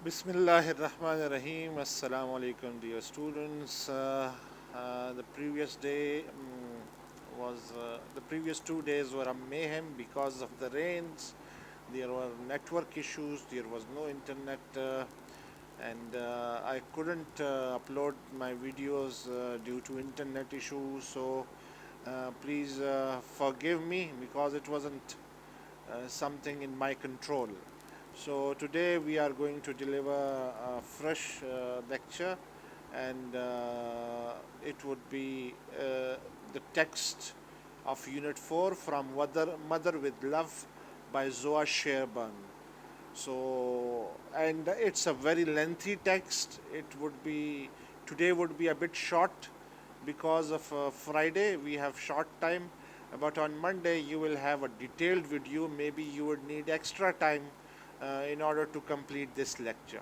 Bismillahirrahmanirrahim. Assalamu alaikum, dear students. The previous day was the previous 2 days were a mayhem because of the rains. There were network issues. There was no internet, and I couldn't upload my videos due to internet issues. So please forgive me because it wasn't something in my control. So today we are going to deliver a fresh lecture, and it would be the text of Unit 4 from Mother with Love by Zoa Sherban. So, and it's a very lengthy text. It would be, today would be a bit short because of Friday we have short time, but on Monday you will have a detailed video. Maybe you would need extra time in order to complete this lecture.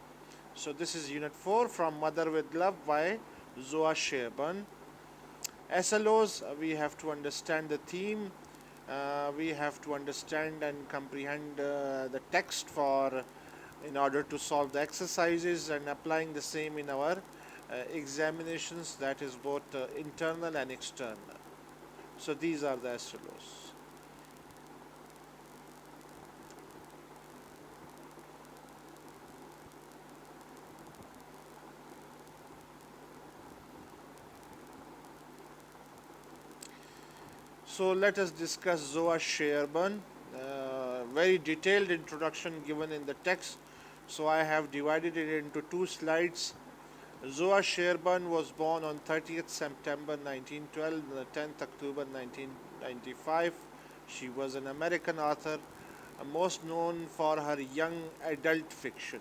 So this is Unit 4 from Mother with Love by Zoa Sherban. SLOs, we have to understand the theme, we have to understand and comprehend the text for in order to solve the exercises and applying the same in our examinations, that is both internal and external. So these are the SLOs. So let us discuss Zoa Sherban. Very detailed introduction given in the text. So I have divided it into two slides. Zoa Sherban was born on 30th September 1912 and 10th October 1995. She was an American author, most known for her young adult fiction,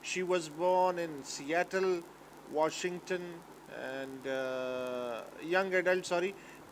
She was born in Seattle, Washington, and young adult, sorry,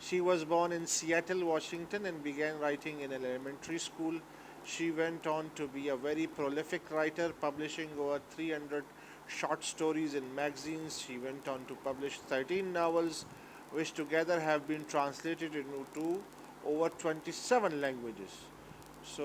She was born in Seattle, Washington, and began writing in elementary school. She went on to be a very prolific writer, publishing over 300 short stories in magazines. She went on to publish 13 novels, which together have been translated into over 27 languages. So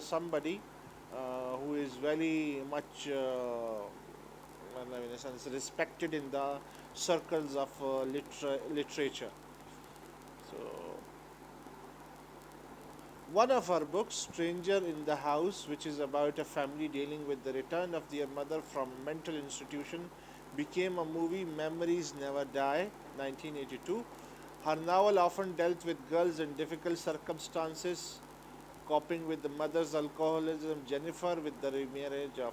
somebody who is very much in a sense respected in the circles of literature. So one of our books, Stranger in the House, which is about a family dealing with the return of their mother from mental institution, became a movie, Memories Never Die, 1982. Her novel often dealt with girls in difficult circumstances, coping with the mother's alcoholism, Jennifer with the remarriage of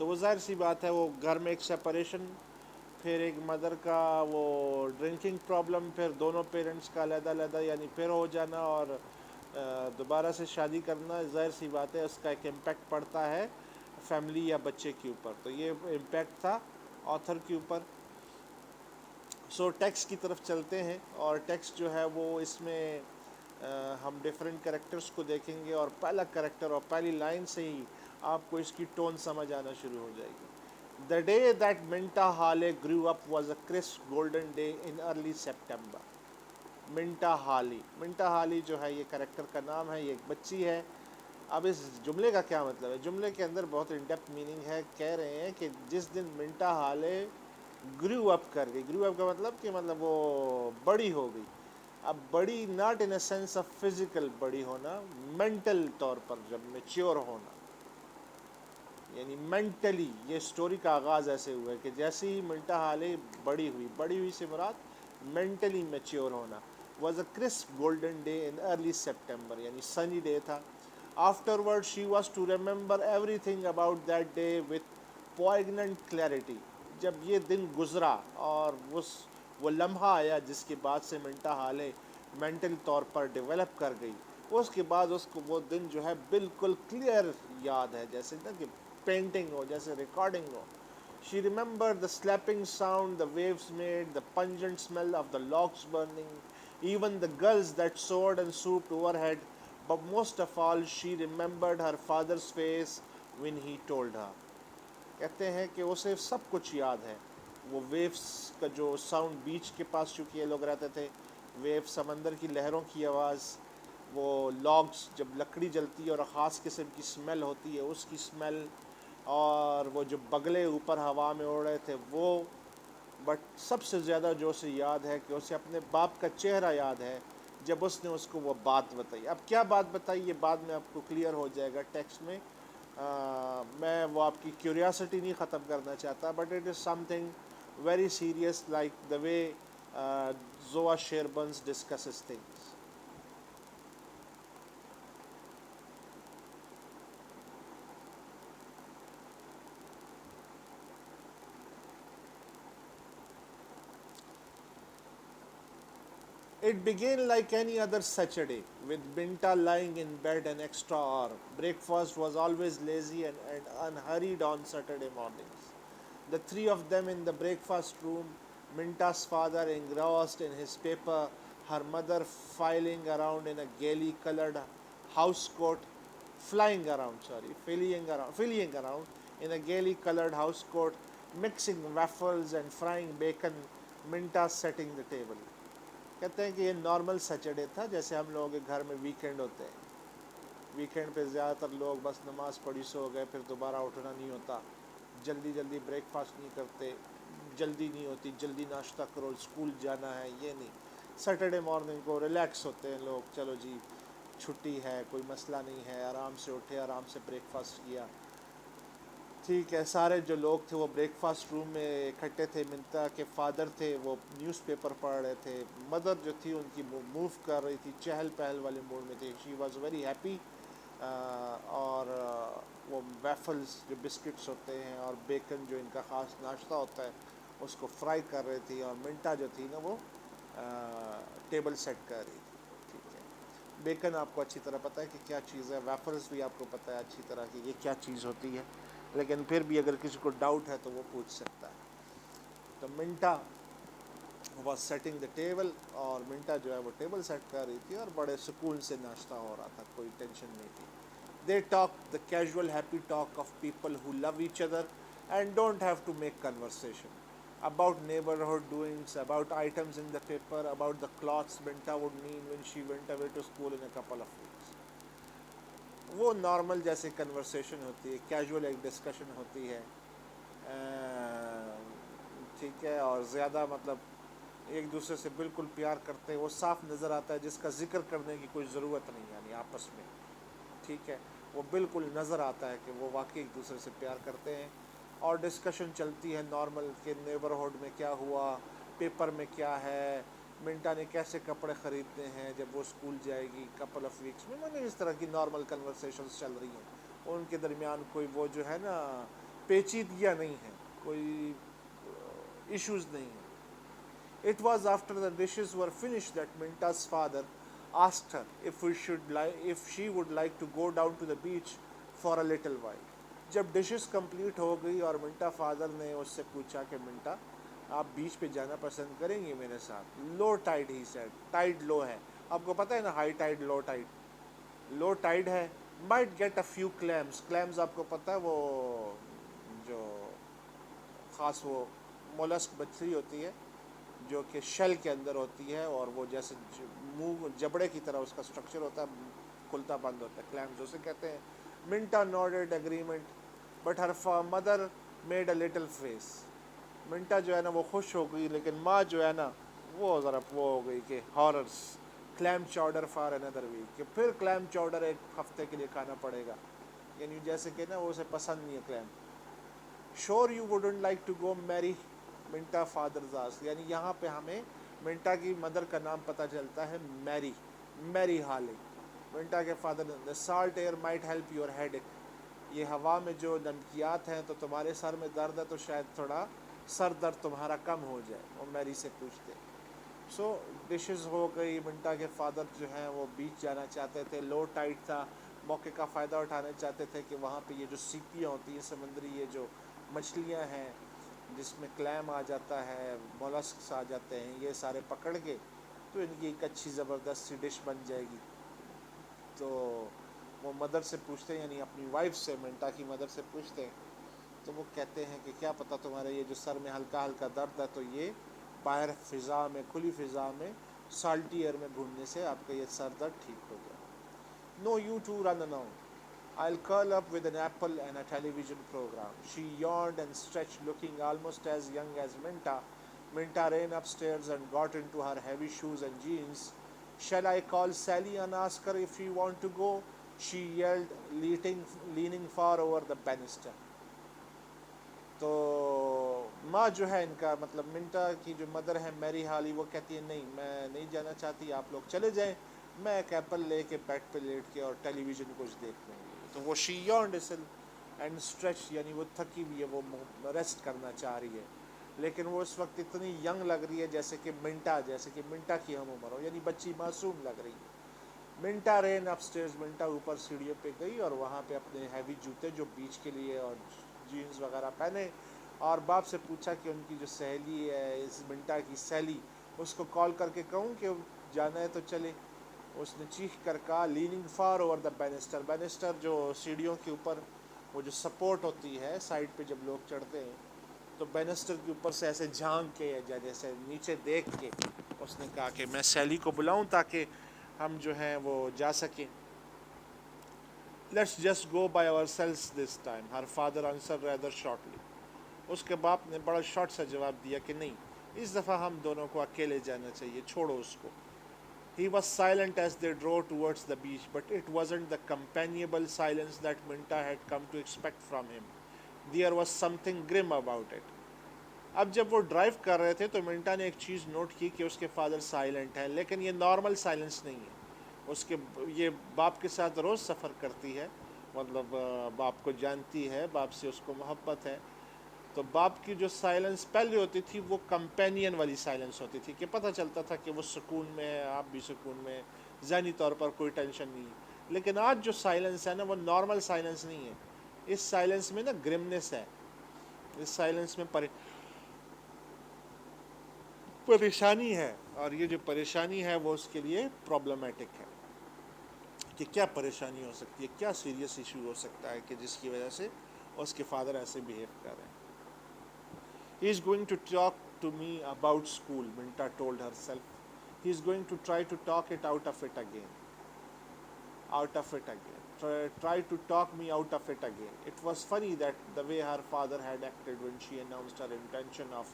تو وہ ظاہر سی بات ہے وہ گھر میں ایک separation, پھر ایک مدر کا وہ ڈرنکنگ پرابلم، پھر دونوں پیرنٹس کا علیحدہ علیحدہ یعنی پھر ہو جانا اور دوبارہ سے شادی کرنا، ظاہر سی بات ہے اس کا ایک امپیکٹ پڑتا ہے فیملی یا بچے کے اوپر. تو یہ امپیکٹ تھا آتھر کے اوپر. سو ٹیکسٹ کی طرف چلتے ہیں، اور ٹیکسٹ جو ہے وہ اس میں ہم ڈیفرنٹ کریکٹرز کو دیکھیں گے، اور پہلا کریکٹر اور پہلی لائن سے ہی آپ کو اس کی ٹون سمجھ آنا شروع ہو جائے گی. The day that Minta Hale grew up was a crisp golden day in early September. منٹا ہالی جو ہے یہ کریکٹر کا نام ہے، یہ ایک بچی ہے. اب اس جملے کا کیا مطلب ہے؟ جملے کے اندر بہت ان ڈیپتھ میننگ ہے. کہہ رہے ہیں کہ جس دن منٹا ہالے گریو اپ کر گئی. گریو اپ کا مطلب کہ مطلب وہ بڑی ہو گئی. اب بڑی not in a sense of physical بڑی ہونا، مینٹل طور پر جب میچیور ہونا، یعنی مینٹلی. یہ سٹوری کا آغاز ایسے ہوا ہے کہ جیسے ہی منٹا ہالے بڑی ہوئی سے مراد مینٹلی میچیور ہونا. Was a crisp golden day in early September, یعنی سنی ڈے تھا. Afterward she was to remember everything about that day with poignant clarity. جب یہ دن گزرا اور وہ لمحہ آیا جس کے بعد سے منٹا ہالے مینٹل طور پر ڈیولپ کر گئی، اس کے بعد اس کو وہ دن جو ہے بالکل کلیئر یاد ہے، جیسے نا کہ پینٹنگ ہو، جیسے recording who. She remembered the slapping sound the waves made, the pungent smell of the logs burning, even the gulls that soared and swooped overhead. But most of all, she remembered her father's face when he told her. کہتے ہیں کہ اسے سب کچھ یاد ہے. وہ views کا جو ساؤنڈ، بیچ کے پاس چونکہ یہ لوگ رہتے تھے، ویو سمندر کی لہروں کی آواز، وہ لاگس جب لکڑی جلتی ہے اور خاص قسم کی سمیل ہوتی ہے اس کی سمیل، اور وہ جو بگلے اوپر ہوا میں اڑ رہے تھے وہ. بٹ سب سے زیادہ جو اسے یاد ہے کہ اسے اپنے باپ کا چہرہ یاد ہے جب اس نے اس کو وہ بات بتائی. اب کیا بات بتائی یہ بعد میں آپ کو کلیئر ہو جائے گا ٹیکسٹ میں. میں وہ آپ کی کیوریاسٹی نہیں ختم کرنا چاہتا، but it is something very serious like the way زوا شیربنز discusses things. It began like any other Saturday, with Binta lying in bed an extra hour. Breakfast was always lazy and unhurried on Saturday mornings. The three of them in the breakfast room, Minta's father engrossed in his paper, her mother filing around in a gaily colored house coat, fleeing around in a gaily colored house coat, mixing waffles and frying bacon, Minta setting the table. کہتے ہیں کہ یہ normal Saturday تھا، جیسے ہم لوگوں کے گھر میں ویکینڈ ہوتے ہیں. ویکینڈ پہ زیادہ تر لوگ بس نماز پڑھی سو گئے، پھر دوبارہ اٹھنا نہیں ہوتا، جلدی جلدی بریک فاسٹ نہیں کرتے، جلدی نہیں ہوتی، جلدی ناشتہ کرو، اسکول جانا ہے، یہ نہیں. سیٹرڈے مارننگ کو ریلیکس ہوتے ہیں لوگ، چلو جی چھٹی ہے، کوئی مسئلہ نہیں ہے، آرام سے اٹھے، آرام سے بریک فاسٹ کیا. ٹھیک ہے. سارے جو لوگ تھے وہ بریک فاسٹ روم میں اکٹھے تھے. منتا کے فادر تھے وہ نیوز پیپر پڑھ رہے تھے. مدر جو تھی ان کی موو کر رہی تھی، چہل پہل والے موڈ میں تھی. She was very happy. اور وہ ویفلز جو بسکٹس ہوتے ہیں اور بیکن جو ان کا خاص ناشتہ ہوتا ہے اس کو فرائی کر رہی تھی. اور منٹا جو تھی نا وہ ٹیبل سیٹ کر رہی تھی. ٹھیک ہے. بیکن آپ کو اچھی طرح پتہ ہے کہ کیا چیز ہے، ویفلز بھی آپ کو پتہ ہے اچھی طرح کہ یہ کیا چیز ہوتی ہے، لیکن پھر بھی اگر کسی کو ڈاؤٹ ہے تو وہ پوچھ سکتا ہے. تو منٹا واز سیٹنگ دا ٹیبل، اور منٹا جو ہے وہ ٹیبل سیٹ کر رہی تھی اور بڑے سکون سے ناشتہ ہو رہا تھا، کوئی ٹینشن نہیں تھی. They talk the casual happy talk of people who love each other and don't have to make conversation. About neighborhood doings, about items in the paper, about the clothes Minta would need when she went away to school in a couple of weeks. وہ normal جیسے conversation ہوتی ہے، casual ایک discussion ہوتی ہے. ٹھیک ہے. اور زیادہ مطلب ایک دوسرے سے بالکل پیار کرتے ہیں، وہ صاف نظر آتا ہے، جس کا ذکر کرنے کی کوئی ضرورت نہیں، یعنی آپس میں. ٹھیک ہے. وہ بالکل نظر آتا ہے کہ وہ واقعی ایک دوسرے سے پیار کرتے ہیں. اور ڈسکشن چلتی ہے نارمل کہ نیبرہڈ میں کیا ہوا، پیپر میں کیا ہے، منٹا نے کیسے کپڑے خریدنے ہیں جب وہ اسکول جائے گی کپل آف ویکس میں. اس طرح کی نارمل کنورسیشنز چل رہی ہیں. ان کے درمیان کوئی وہ جو ہے نا پیچیدگیاں نہیں ہیں, کوئی ایشوز نہیں ہیں. It was after the dishes were finished that Minta's father asked her if she would like to go down to the beach for a little while. جب ڈشز کمپلیٹ ہو گئی اور منٹا فادر نے اس سے پوچھا کہ منٹا آپ بیچ پہ جانا پسند کریں گے میرے ساتھ. Low tide he said, tide low ہے, آپ کو پتہ ہے نا high tide low tide. Low tide ہے, might get a few clams. Clams آپ کو پتہ ہے وہ جو خاص وہ مولسک مچھلی ہوتی ہے جو کہ شیل کے اندر ہوتی ہے, اور وہ جیسے منہ جبڑے کی طرح اس کا سٹرکچر ہوتا ہے, کھلتا بند ہوتا ہے, کلیمز اسے کہتے ہیں. Minta nodded agreement but her mother made a little face. Minta جو ہے نا وہ خوش ہو گئی, لیکن ماں جو ہے نا وہ ذرا وہ ہو گئی کہ ہاررس. کلیم چاؤڈر فار اندر ویک, کہ پھر کلیم چاؤڈر ایک ہفتے کے لیے کھانا پڑے گا, یعنی جیسے کہ نا وہ اسے پسند نہیں ہے claim. Sure you wouldn't like to go marry Minta fathers آس, یعنی یہاں پہ ہمیں منٹا کی مدر کا نام پتہ چلتا ہے میری, میری ہالے. منٹا کے فادر نے salt air might help your headache, یہ ہوا میں جو نمکیات ہیں تو تمہارے سر میں درد ہے تو شاید تھوڑا سر درد تمہارا کم ہو جائے, وہ میری سے پوچھتے. سو ڈشز ہو گئی. منٹا کے فادر جو ہیں وہ بیچ جانا چاہتے تھے, لو ٹائڈ تھا, موقع کا فائدہ اٹھانا چاہتے تھے کہ وہاں پہ یہ جو سیپیاں ہوتی ہیں سمندری, یہ جو مچھلیاں ہیں جس میں کلیم آ جاتا ہے, مولسکس آ جاتے ہیں, یہ سارے پکڑ کے تو ان کی ایک اچھی زبردست سی ڈش بن جائے گی. تو وہ مدر سے پوچھتے ہیں, یعنی اپنی وائف سے, منٹا کی مدر سے پوچھتے ہیں, تو وہ کہتے ہیں کہ کیا پتہ تمہارے یہ جو سر میں ہلکا ہلکا درد ہے تو یہ باہر فضا میں, کھلی فضا میں سالٹی ایئر میں گھومنے سے آپ کا یہ سر درد ٹھیک ہو جائے. No you to run around, I'll curl up with an apple and a television program. She yawned and stretched, looking almost as young as Minta. Minta ran upstairs and got into her heavy shoes and jeans. Shall I call Sally and ask her if you want to go? She yelled, leaning far over the banister. تو ماں جو ہے ان کا مطلب منٹا کی جو mother ہے میری ہالی, وہ کہتی ہے نہیں میں نہیں جانا چاہتی, آپ لوگ چلے جائیں, میں ایک ایپل لے کے بیڈ پہ لیٹ کے اور ٹیلی ویژن کچھ دیکھ لوں گی. تو وہ شی یارنڈ اینڈ اسٹریچ, یعنی وہ تھکی ہوئی ہے, وہ ریسٹ کرنا چاہ رہی ہے, لیکن وہ اس وقت اتنی ینگ لگ رہی ہے جیسے کہ منٹا کی ہم عمر ہو, یعنی بچی معصوم لگ رہی ہے. منٹا رین اپ اسٹیئرز, منٹا اوپر سیڑھیوں پہ گئی اور وہاں پہ اپنے ہیوی جوتے جو بیچ کے لیے اور جینز وغیرہ پہنے, اور باپ سے پوچھا کہ ان کی جو سہیلی ہے اس منٹا کی سیلی, اس کو کال کر کے کہوں کہ جانا ہے تو چلے. اس نے چیخ کر کہا, لیننگ فار اوور دا بینسٹر. بینسٹر جو سیڑھیوں کے اوپر وہ جو سپورٹ ہوتی ہے سائڈ پہ جب لوگ چڑھتے ہیں, تو بینسٹر کے اوپر سے ایسے جھانک کے جیسے نیچے دیکھ کے اس نے کہا کہ میں سیلی کو بلاؤں تاکہ ہم جو ہیں وہ جا سکیں. Let's just go by ourselves this time, her father answer rather shortly. اس کے باپ نے بڑا شارٹ سا جواب دیا کہ نہیں, اس دفعہ ہم دونوں کو اکیلے جانا چاہیے, چھوڑو اس کو. He was silent as they drove towards the beach, but it wasn't the companionable silence that Minta had come to expect from him. There was something grim about it. اب جب وہ ڈرائیو کر رہے تھے تو منٹا نے ایک چیز نوٹ کی کہ اس کے فادر سائلنٹ ہیں, لیکن یہ نارمل سائلنس نہیں ہے. اس کے یہ باپ کے ساتھ روز سفر کرتی ہے, مطلب باپ کو جانتی ہے, باپ سے اس کو محبت ہے, تو باپ کی جو سائلنس پہلے ہوتی تھی وہ کمپینین والی سائلنس ہوتی تھی کہ پتہ چلتا تھا کہ وہ سکون میں ہے, آپ بھی سکون میں, ذہنی طور پر کوئی ٹینشن نہیں ہے. لیکن آج جو سائلنس ہے نا وہ نارمل سائلنس نہیں ہے, اس سائلنس میں نا گرمنس ہے, اس سائلنس میں پریشانی ہے, اور یہ جو پریشانی ہے وہ اس کے لیے پرابلمٹک ہے. کہ کیا پریشانی ہو سکتی ہے, کیا سیریس ایشو ہو سکتا ہے کہ جس کی وجہ سے اس کے فادر ایسے بیہیو کر رہے ہیں. He is going to talk to me about school, Minta told herself. He is going to try to talk it out of it again. Try to talk me out of it again. It was funny that the way her father had acted when she announced her intention of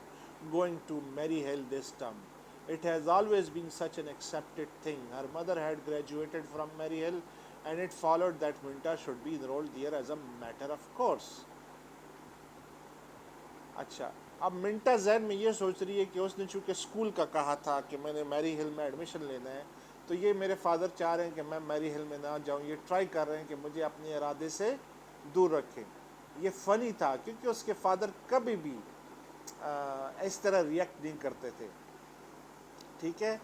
going to Maryhill this term. It has always been such an accepted thing. Her mother had graduated from Maryhill, and it followed that Minta should be enrolled there as a matter of course. اچھا, اب منٹا ذہن میں یہ سوچ رہی ہے کہ اس نے چونکہ اسکول کا کہا تھا کہ میں نے میری ہل میں ایڈمیشن لینا ہے, تو یہ میرے فادر چاہ رہے ہیں کہ میں میری ہل میں نہ جاؤں, یہ ٹرائی کر رہے ہیں کہ مجھے اپنے ارادے سے دور رکھیں. یہ فنی تھا کیونکہ اس کے فادر کبھی بھی اس طرح ریئیکٹ نہیں کرتے تھے، ٹھیک ہے.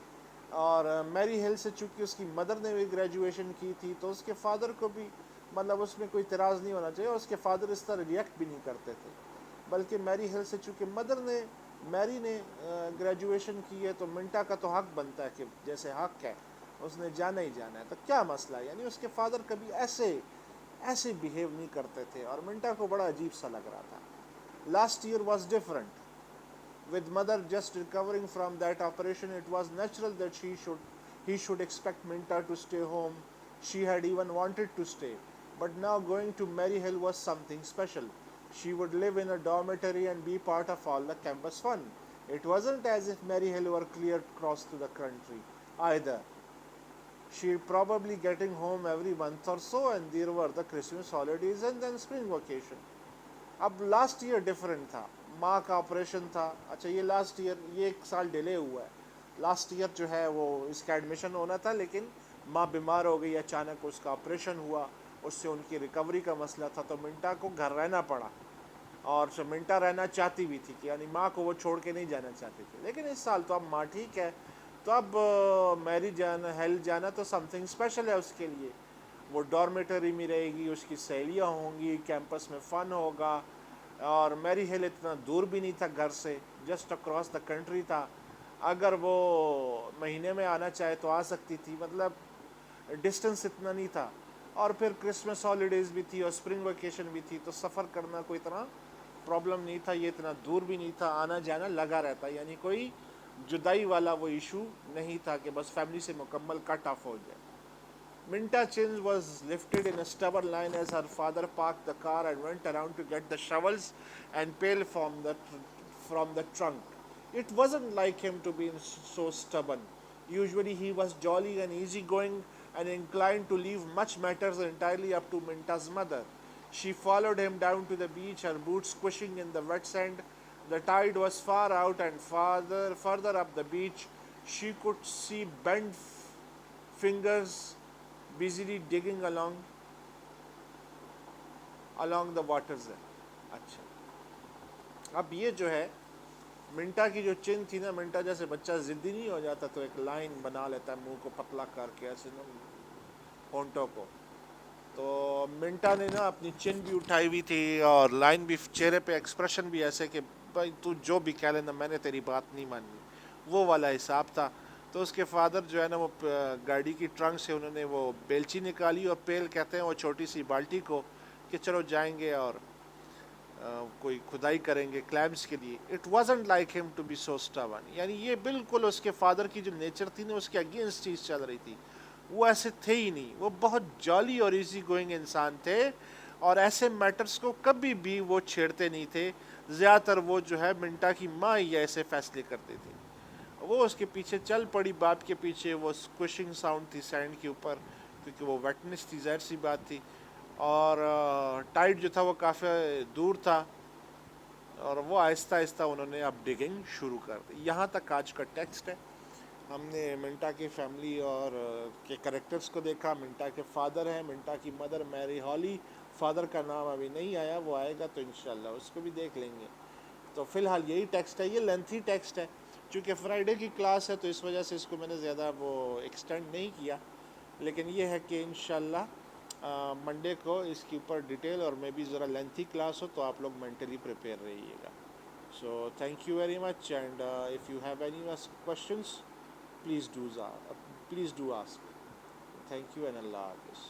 اور میری ہل سے چونکہ اس کی مدر نے بھی گریجویشن کی تھی تو اس کے فادر کو بھی مطلب اس میں کوئی اعتراض نہیں ہونا چاہیے. اس کے فادر اس طرح ریئیکٹ بھی نہیں کرتے تھے، بلکہ میری ہل سے چونکہ میری نے گریجویشن کی ہے تو منٹا کا تو حق بنتا ہے کہ جیسے حق ہے اس نے جانا ہی جانا ہے، تو کیا مسئلہ ہے. یعنی اس کے فادر کبھی ایسے بیہیو نہیں کرتے تھے اور منٹا کو بڑا عجیب سا لگ رہا تھا. Last year was different. With mother just recovering from that operation, it was natural that he should expect Minta to stay home. She had even wanted to stay. But now going to Maryhill was something special. She would live in a dormitory and be part of all the campus fun. It wasn't as if Maryhill were clear across to the country either. She probably getting home every month or so, and there were the Christmas holidays and then spring vacation. اب last year different تھا، ماں کا operation تھا. اچھا یہ last year یہ 1 سال delay ہوا ہے. لاسٹ ایئر جو ہے وہ اس کا ایڈمیشن ہونا تھا لیکن ماں بیمار ہو گئی، اچانک اس کا آپریشن ہوا، اس سے ان کی ریکوری کا مسئلہ تھا تو منٹا کو گھر رہنا پڑا. اور منٹا رہنا چاہتی بھی تھی کہ یعنی ماں کو وہ چھوڑ کے نہیں جانا چاہتی تھی. لیکن اس سال تو اب ماں ٹھیک ہے تو اب میری جانا ہیلتھ جانا تو سم تھنگ اسپیشل ہے اس کے لیے. وہ ڈارمیٹری میں رہے گی، اس کی سہیلیاں ہوں گی، کیمپس میں فن ہوگا. اور میری ہل اتنا دور بھی نہیں تھا گھر سے، جسٹ اکراس دا کنٹری تھا. اگر وہ مہینے میں آنا چاہے تو آ سکتی تھی، مطلب ڈسٹنس اتنا نہیں تھا. اور پھر کرسمس ہالیڈیز بھی تھی اور اسپرنگ ویکیشن بھی تھی تو سفر کرنا کوئی اتنا پرابلم نہیں تھا. یہ اتنا دور بھی نہیں تھا، آنا جانا لگا رہتا، یعنی کوئی جدائی والا وہ ایشو نہیں تھا کہ بس فیملی سے مکمل کٹ آف ہو جائے. Minta's chin was lifted in a stubborn line as her father parked the car and went around to get the shovels and pail from the trunk. It wasn't like him to be so stubborn. Usually he was jolly and easygoing and inclined to leave much matters entirely up to Minta's mother. She followed him down to the beach, her boots squishing in the wet sand. The tide was far out and further up the beach she could see bent fingers busily digging along the waters. اچھا اب یہ جو ہے منٹا کی جو چن تھی نا، منٹا جیسے بچہ ضدی نہیں ہو جاتا تو ایک لائن بنا لیتا ہے منہ کو پتلا کر کے ایسے نا ہونٹوں کو. تو منٹا نے نا اپنی چن بھی اٹھائی ہوئی تھی اور لائن بھی، چہرے پہ ایکسپریشن بھی ایسے کہ بھائی تو جو بھی کہہ لینا میں نے تیری بات نہیں ماننی، وہ والا حساب تھا. تو اس کے فادر جو ہے نا وہ گاڑی کی ٹرنک سے انہوں نے وہ بیلچی نکالی اور پیل کہتے ہیں وہ چھوٹی سی بالٹی کو، کہ چلو جائیں گے اور کوئی کھدائی کریں گے کلیمز کے لیے. اٹ وازنٹ لائک ہم ٹو بی سو اسٹبن. یعنی یہ بالکل اس کے فادر کی جو نیچر تھی نا اس کے اگینسٹ چیز چل رہی تھی. وہ ایسے تھے ہی نہیں، وہ بہت جالی اور ایزی گوئنگ انسان تھے اور ایسے میٹرز کو کبھی بھی وہ چھیڑتے نہیں تھے. زیادہ تر وہ جو ہے منٹا کی ماں ہی ایسے فیصلے کرتے تھے. وہ اس کے پیچھے چل پڑی، باپ کے پیچھے. وہ اسکوشنگ ساؤنڈ تھی سینڈ کے اوپر کیونکہ وہ ویٹنس تھی، ظاہر سی بات تھی. اور ٹائڈ جو تھا وہ کافی دور تھا اور وہ آہستہ آہستہ انہوں نے اب ڈگنگ شروع کر دی. یہاں تک آج کا ٹیکسٹ ہے. ہم نے منٹا کی فیملی اور کے کریکٹرز کو دیکھا. منٹا کے فادر ہیں، منٹا کی مدر میری ہالی. فادر کا نام ابھی نہیں آیا، وہ آئے گا تو انشاءاللہ اس کو بھی دیکھ لیں گے. تو فی الحال یہی ٹیکسٹ ہے. یہ لینتھی ٹیکسٹ ہے چونکہ فرائیڈے کی کلاس ہے تو اس وجہ سے اس کو میں نے زیادہ وہ ایکسٹینڈ نہیں کیا. لیکن یہ ہے کہ انشاءاللہ منڈے کو اس کے اوپر ڈیٹیل اور میں بھی ذرا لینتھی کلاس ہو تو آپ لوگ مینٹلی پریپیئر رہیے گا. So thank you very much and if you have any questions please do ask. Thank you and Allah Hafiz.